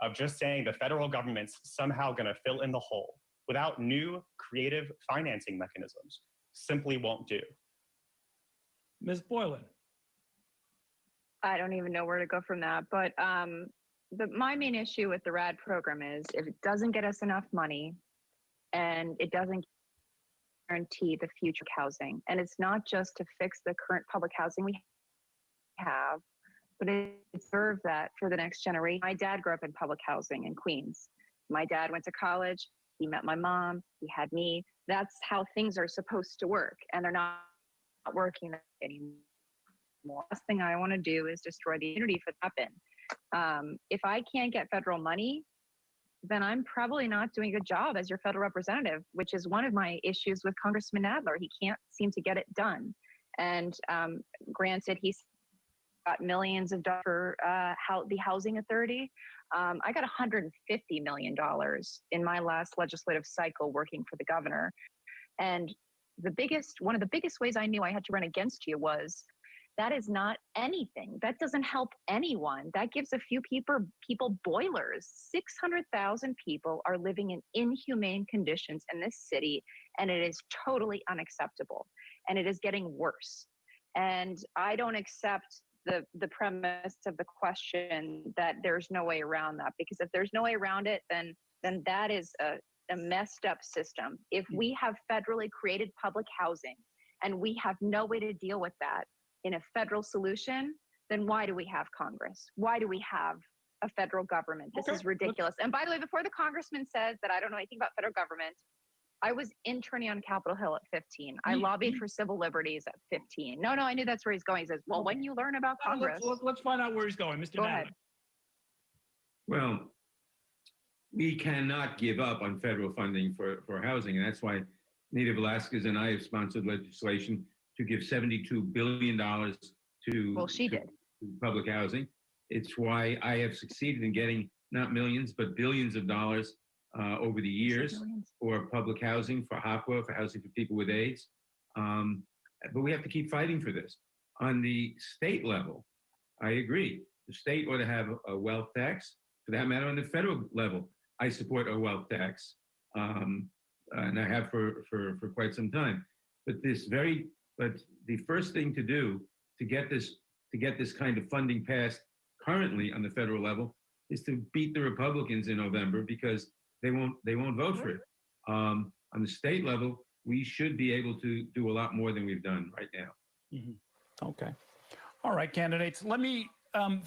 of just saying the federal government's somehow gonna fill in the hole without new creative financing mechanisms simply won't do. Ms. Boylan. I don't even know where to go from that, but my main issue with the RAD program is if it doesn't get us enough money and it doesn't guarantee the future housing, and it's not just to fix the current public housing we have, but it serves that for the next generation. My dad grew up in public housing in Queens. My dad went to college, he met my mom, he had me. That's how things are supposed to work, and they're not working anymore. Last thing I want to do is destroy the community for that happen. If I can't get federal money, then I'm probably not doing a good job as your federal representative, which is one of my issues with Congressman Nadler. He can't seem to get it done. And granted, he's got millions of dollars for the Housing Authority. I got $150 million in my last legislative cycle working for the governor. And one of the biggest ways I knew I had to run against you was that is not anything. That doesn't help anyone. That gives a few people boilers. 600,000 people are living in inhumane conditions in this city, and it is totally unacceptable. And it is getting worse. And I don't accept the premise of the question that there's no way around that, because if there's no way around it, then that is a messed up system. If we have federally created public housing and we have no way to deal with that in a federal solution, then why do we have Congress? Why do we have a federal government? This is ridiculous. And by the way, before the congressman says that I don't know anything about federal government, I was interning on Capitol Hill at 15. I lobbied for civil liberties at 15. No, I knew that's where he's going. He says, well, when you learn about Congress. Let's find out where he's going. Mr. Go Nadler. ahead. Well, we cannot give up on federal funding for housing. And that's why Nita Velasquez and I have sponsored legislation to give $72 billion to public housing. It's why I have succeeded in getting not millions, but billions of dollars over the years for public housing, for HOPWA, for housing for people with AIDS. But we have to keep fighting for this. On the state level, I agree. The state ought to have a wealth tax. For that matter, on the federal level, I support a wealth tax, and I have for quite some time. But the first thing to do to get this kind of funding passed currently on the federal level is to beat the Republicans in November, because they won't vote for it. On the state level, we should be able to do a lot more than we've done right now. Mm-hmm. Okay. All right, candidates. Let me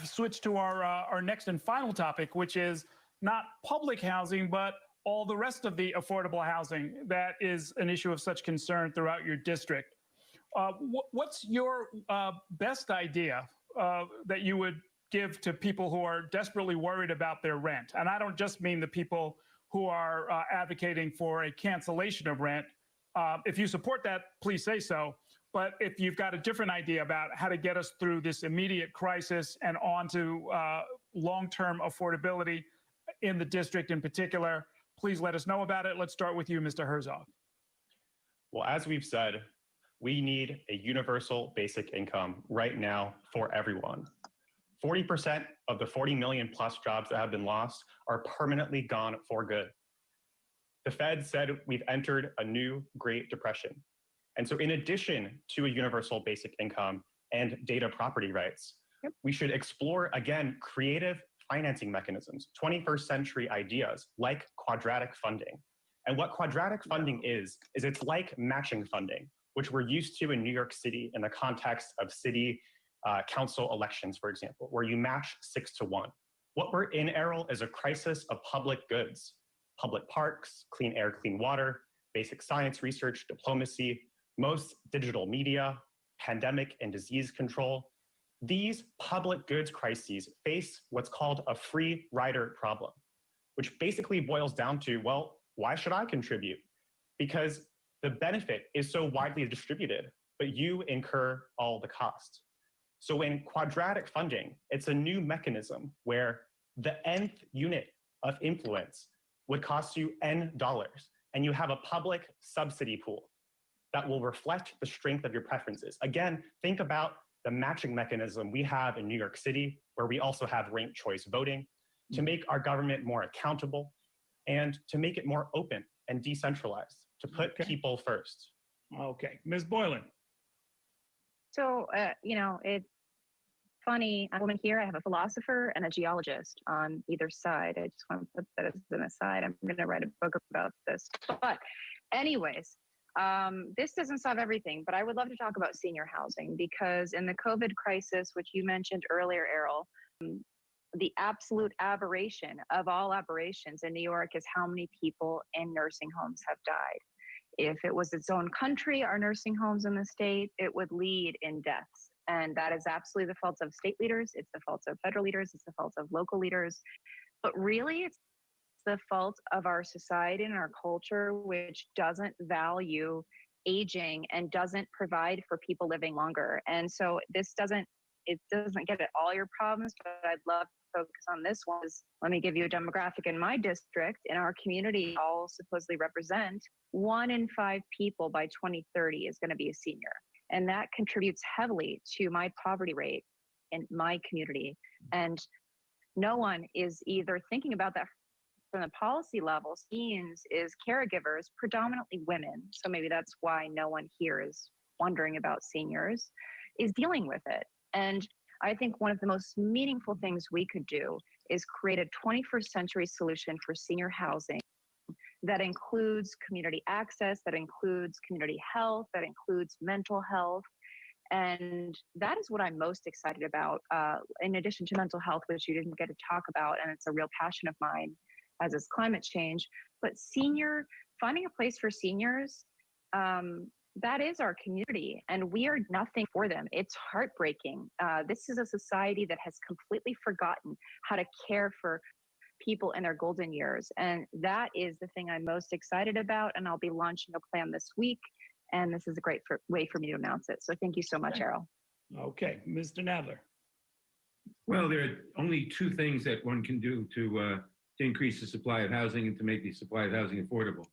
switch to our next and final topic, which is not public housing, but all the rest of the affordable housing that is an issue of such concern throughout your district. What's your best idea that you would give to people who are desperately worried about their rent? And I don't just mean the people who are advocating for a cancellation of rent. If you support that, please say so. But if you've got a different idea about how to get us through this immediate crisis and on to long-term affordability in the district in particular, please let us know about it. Let's start with you, Mr. Herzog. Well, as we've said, We need a universal basic income right now for everyone. 40% of the 40 million plus jobs that have been lost are permanently gone for good. The Fed said we've entered a new Great Depression. And so in addition to a universal basic income and data property rights, we should explore, again, creative financing mechanisms, 21st century ideas like quadratic funding. And what quadratic funding is it's like matching funding, which we're used to in New York City in the context of city council elections, for example, where you match 6 to 1. What we're in, Errol, is a crisis of public goods, public parks, clean air, clean water, basic science research, diplomacy, most digital media, pandemic and disease control. These public goods crises face what's called a free rider problem, which basically boils down to, well, why should I contribute? Because the benefit is so widely distributed, but you incur all the cost. So in quadratic funding, it's a new mechanism where the nth unit of influence would cost you N dollars, and you have a public subsidy pool that will reflect the strength of your preferences. Again, think about the matching mechanism we have in New York City, where we also have ranked choice voting, to make our government more accountable and to make it more open and decentralized, to put people first. Okay, Ms. Boylan. So, it's funny. I'm a woman here. I have a philosopher and a geologist on either side. I just want to put that as an aside. I'm going to write a book about this. But anyways, this doesn't solve everything, but I would love to talk about senior housing because in the COVID crisis, which you mentioned earlier, Errol, the absolute aberration of all aberrations in New York is how many people in nursing homes have died. If it was its own country, our nursing homes in the state, it would lead in deaths. And that is absolutely the fault of state leaders. It's the fault of federal leaders. It's the fault of local leaders. But really, it's the fault of our society and our culture, which doesn't value aging and doesn't provide for people living longer. And so it doesn't get at all your problems, but I'd love to focus on this one. Let me give you a demographic in my district. In our community, all supposedly represent 1 in 5 people by 2030 is going to be a senior. And that contributes heavily to my poverty rate in my community. And no one is either thinking about that from the policy level. Scenes is caregivers, predominantly women. So maybe that's why no one here is wondering about seniors, is dealing with it. And I think one of the most meaningful things we could do is create a 21st century solution for senior housing that includes community access, that includes community health, that includes mental health. And that is what I'm most excited about, in addition to mental health, which you didn't get to talk about, and it's a real passion of mine, as is climate change. But finding a place for seniors, that is our community, and we are nothing for them. It's heartbreaking. This is a society that has completely forgotten how to care for people in their golden years. And that is the thing I'm most excited about. And I'll be launching a plan this week. And this is a great way for me to announce it. So thank you so much, Errol. Okay, Mr. Nadler. Well, there are only 2 things that one can do to increase the supply of housing and to make the supply of housing affordable.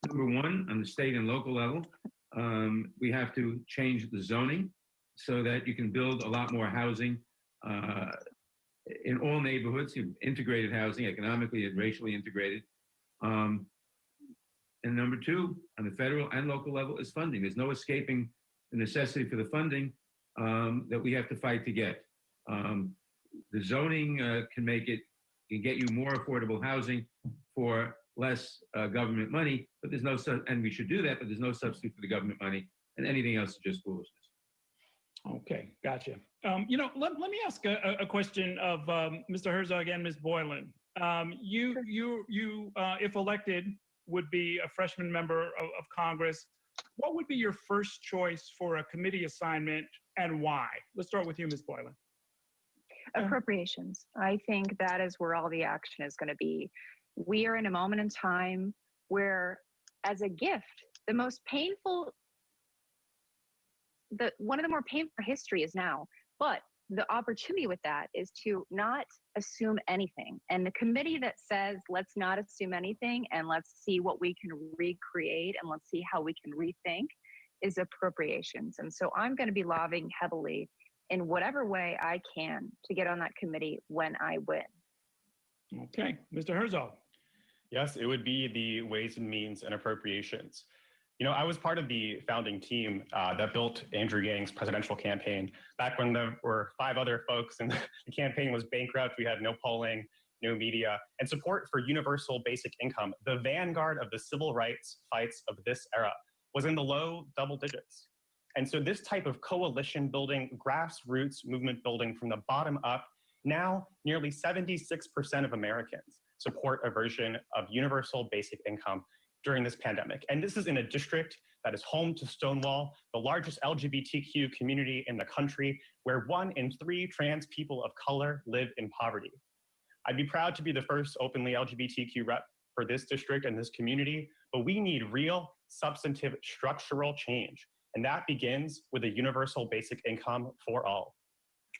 Number 1, on the state and local level, we have to change the zoning so that you can build a lot more housing in all neighborhoods, integrated housing, economically and racially integrated. And number 2, on the federal and local level, is funding. There's no escaping the necessity for the funding that we have to fight to get. The zoning can get you more affordable housing for less government money, but there's no, and we should do that, but there's no substitute for the government money, and anything else is just foolishness. Okay, gotcha. Let me ask a question of Mr. Herzog and Ms. Boylan. You, if elected, would be a freshman member of Congress. What would be your first choice for a committee assignment and why? Let's start with you, Ms. Boylan. Appropriations. I think that is where all the action is going to be. We are in a moment in time where, as a gift, one of the more painful history is now, but the opportunity with that is to not assume anything. And the committee that says, let's not assume anything and let's see what we can recreate and let's see how we can rethink, is appropriations. And so I'm going to be lobbying heavily in whatever way I can to get on that committee when I win. Okay, Mr. Herzog. Yes, it would be the Ways and Means and Appropriations. You know, I was part of the founding team that built Andrew Yang's presidential campaign back when there were 5 other folks and the campaign was bankrupt. We had no polling, no media, and support for universal basic income, the vanguard of the civil rights fights of this era, was in the low double digits. And so this type of coalition building, grassroots movement building from the bottom up, now nearly 76% of Americans support a version of universal basic income during this pandemic. And this is in a district that is home to Stonewall, the largest LGBTQ community in the country, where 1 in 3 trans people of color live in poverty. I'd be proud to be the first openly LGBTQ rep for this district and this community, but we need real, substantive, structural change. And that begins with a universal basic income for all.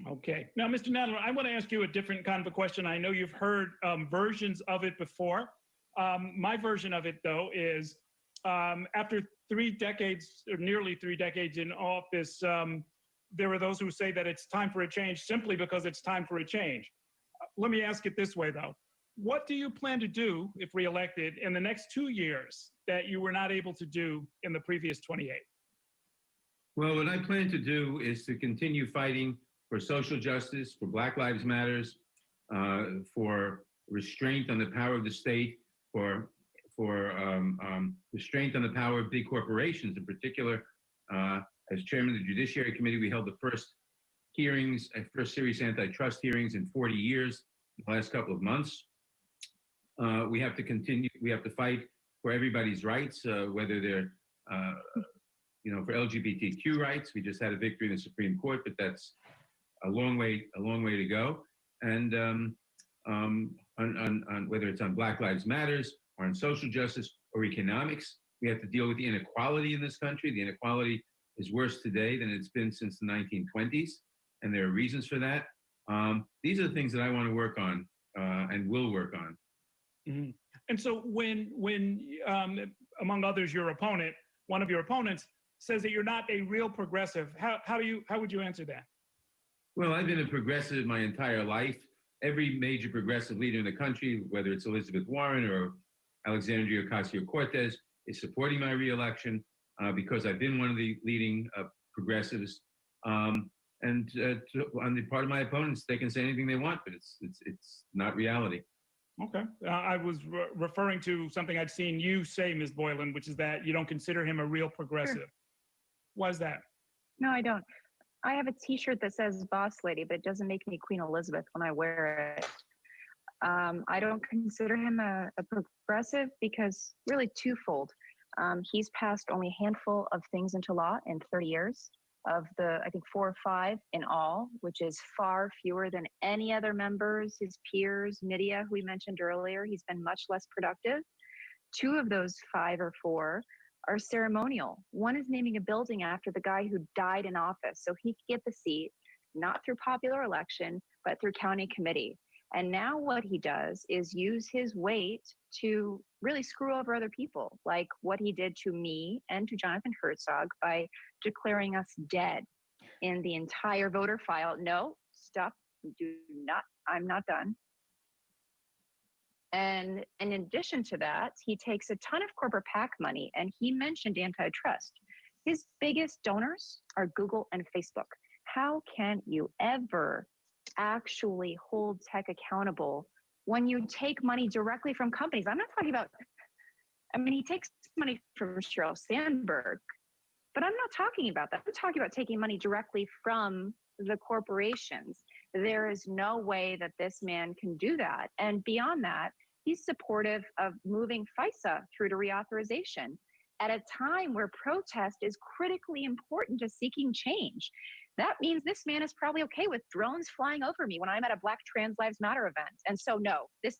Okay. Now, Mr. Nadler, I want to ask you a different kind of a question. I know you've heard versions of it before. My version of it, though, is after 3 decades, or nearly 3 decades in office, there are those who say that it's time for a change simply because it's time for a change. Let me ask it this way, though. What do you plan to do, if reelected, in the next 2 years that you were not able to do in the previous 28? Well, what I plan to do is to continue fighting for social justice, for Black Lives Matters, for restraint on the power of the state, for restraint on the power of big corporations. In particular, as chairman of the Judiciary Committee, we held the first hearings, first serious antitrust hearings in 40 years, in the last couple of months. We have to continue, we have to fight for everybody's rights, whether they're, for LGBTQ rights. We just had a victory in the Supreme Court, but that's a long way to go. And on whether it's on Black Lives Matters or on social justice or economics, we have to deal with the inequality in this country. The inequality is worse today than it's been since the 1920s, and there are reasons for that. These are the things that I want to work on and will work on. Mm-hmm. And so when among others, one of your opponents says that you're not a real progressive, how would you answer that? Well, I've been a progressive my entire life. Every major progressive leader in the country, whether it's Elizabeth Warren or Alexandria Ocasio-Cortez, is supporting my reelection because I've been one of the leading progressives. And on the part of my opponents, they can say anything they want, but it's not reality. Okay. I was referring to something I'd seen you say, Ms. Boylan, which is that you don't consider him a real progressive. Sure. Why is that? No, I don't. I have a T-shirt that says Boss Lady, but it doesn't make me Queen Elizabeth when I wear it. I don't consider him a progressive because really twofold. He's passed only a handful of things into law in 30 years of the, I think, 4 or 5 in all, which is far fewer than any other members, his peers, media, who we mentioned earlier. He's been much less productive. 2 of those 5 or 4 are ceremonial. One is naming a building after the guy who died in office so he could get the seat, not through popular election, but through county committee. And now what he does is use his weight to really screw over other people, like what he did to me and to Jonathan Herzog by declaring us dead in the entire voter file. No, stop, do not, I'm not done. And in addition to that, he takes a ton of corporate PAC money, and he mentioned antitrust. His biggest donors are Google and Facebook. How can you ever actually hold tech accountable when you take money directly from companies? I'm not talking about, he takes money from Sheryl Sandberg, but I'm not talking about that. I'm talking about taking money directly from the corporations. There is no way that this man can do that. And beyond that, he's supportive of moving FISA through to reauthorization at a time where protest is critically important to seeking change. That means this man is probably okay with drones flying over me when I'm at a Black Trans Lives Matter event. And so, no, this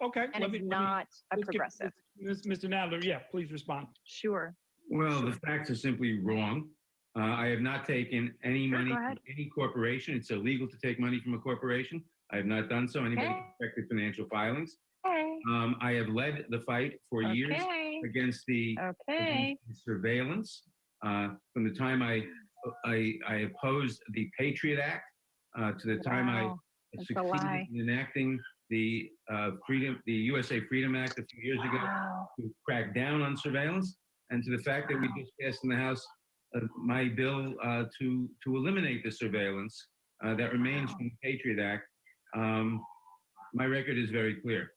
okay. And it's not a progressive. Mr. Nadler, yeah, please respond. Sure. Well, the facts are simply wrong. I have not taken any money from any corporation. It's illegal to take money from a corporation. I have not done so. Anybody can check the financial filings. I have led the fight for years against the surveillance. From the time I opposed the Patriot Act to the time I succeeded in enacting the USA Freedom Act a few years ago to crack down on surveillance, and to the fact that we just passed in the House my bill to eliminate the surveillance that remains from the Patriot Act. My record is very clear.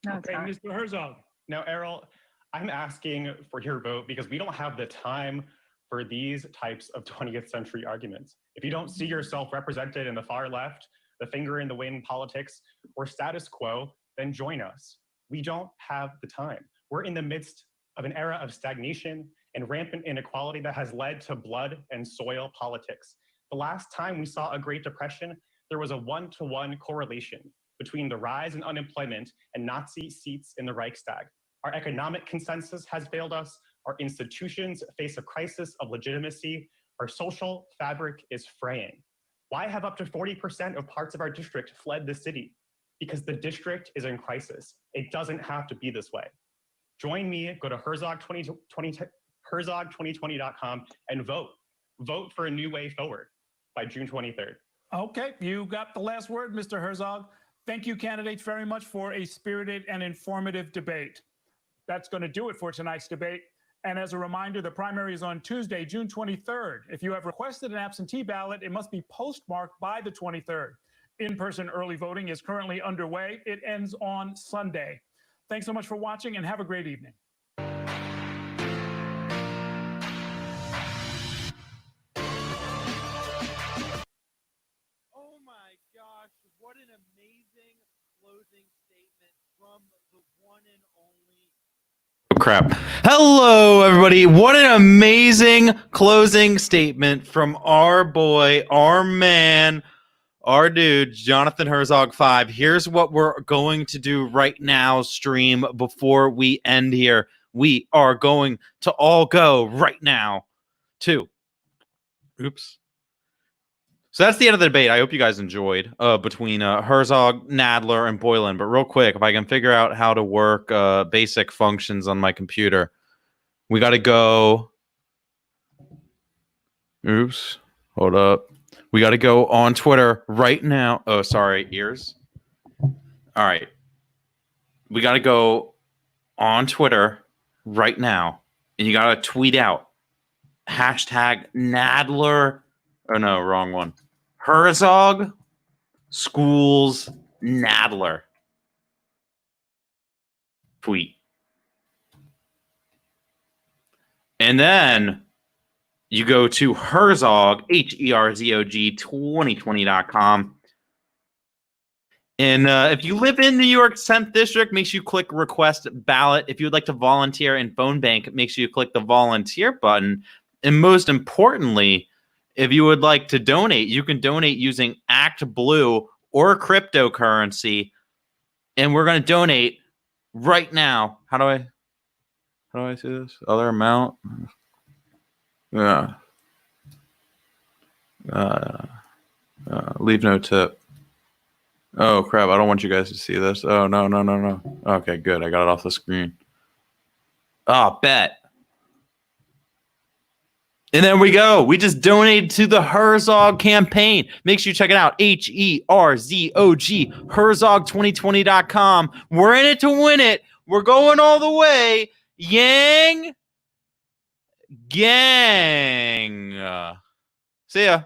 Okay, Mr. Herzog. Now, Errol, I'm asking for your vote because we don't have the time for these types of 20th century arguments. If you don't see yourself represented in the far left, the finger in the wind politics, or status quo, then join us. We don't have the time. We're in the midst of an era of stagnation and rampant inequality that has led to blood and soil politics. The last time we saw a Great Depression, there was a one-to-one correlation between the rise in unemployment and Nazi seats in the Reichstag. Our economic consensus has failed us. Our institutions face a crisis of legitimacy. Our social fabric is fraying. Why have up to 40% of parts of our district fled the city? Because the district is in crisis. It doesn't have to be this way. Join me, go to Herzog2020.com and vote. Vote for a new way forward by June 23rd. Okay, you got the last word, Mr. Herzog. Thank you, candidates, very much for a spirited and informative debate. That's going to do it for tonight's debate. And as a reminder, the primary is on Tuesday, June 23rd. If you have requested an absentee ballot, it must be postmarked by the 23rd. In-person early voting is currently underway. It ends on Sunday. Thanks so much for watching and have a great evening. Oh my gosh, what an amazing closing statement from the one and only. Oh, crap. Hello, everybody. What an amazing closing statement from our boy, our man, our dude, Jonathan Herzog 5. Here's what we're going to do right now, stream, before we end here. We are going to all go right now to... Oops. So that's the end of the debate. I hope you guys enjoyed between Herzog, Nadler, and Boylan. But real quick, if I can figure out how to work basic functions on my computer, we got to go. Oops. Hold up. We got to go on Twitter right now. Oh, sorry. Ears. All right. We got to go on Twitter right now. And you got to tweet out hashtag Nadler. Oh, no, wrong one. Herzog Schools Nadler. Tweet. And then you go to Herzog, Herzog 2020.com. And if you live in New York's 10th district, make sure you click request ballot. If you would like to volunteer in phone bank, make sure you click the volunteer button. And most importantly, if you would like to donate, you can donate using ActBlue or cryptocurrency. And we're going to donate right now. How do I see this? Other amount? Yeah. Leave no tip. Oh, crap. I don't want you guys to see this. Oh, no. Okay, good. I got it off the screen. Oh, bet. And there we go. We just donated to the Herzog campaign. Make sure you check it out. Herzog, Herzog2020.com. We're in it to win it. We're going all the way. Yang Gang. See ya.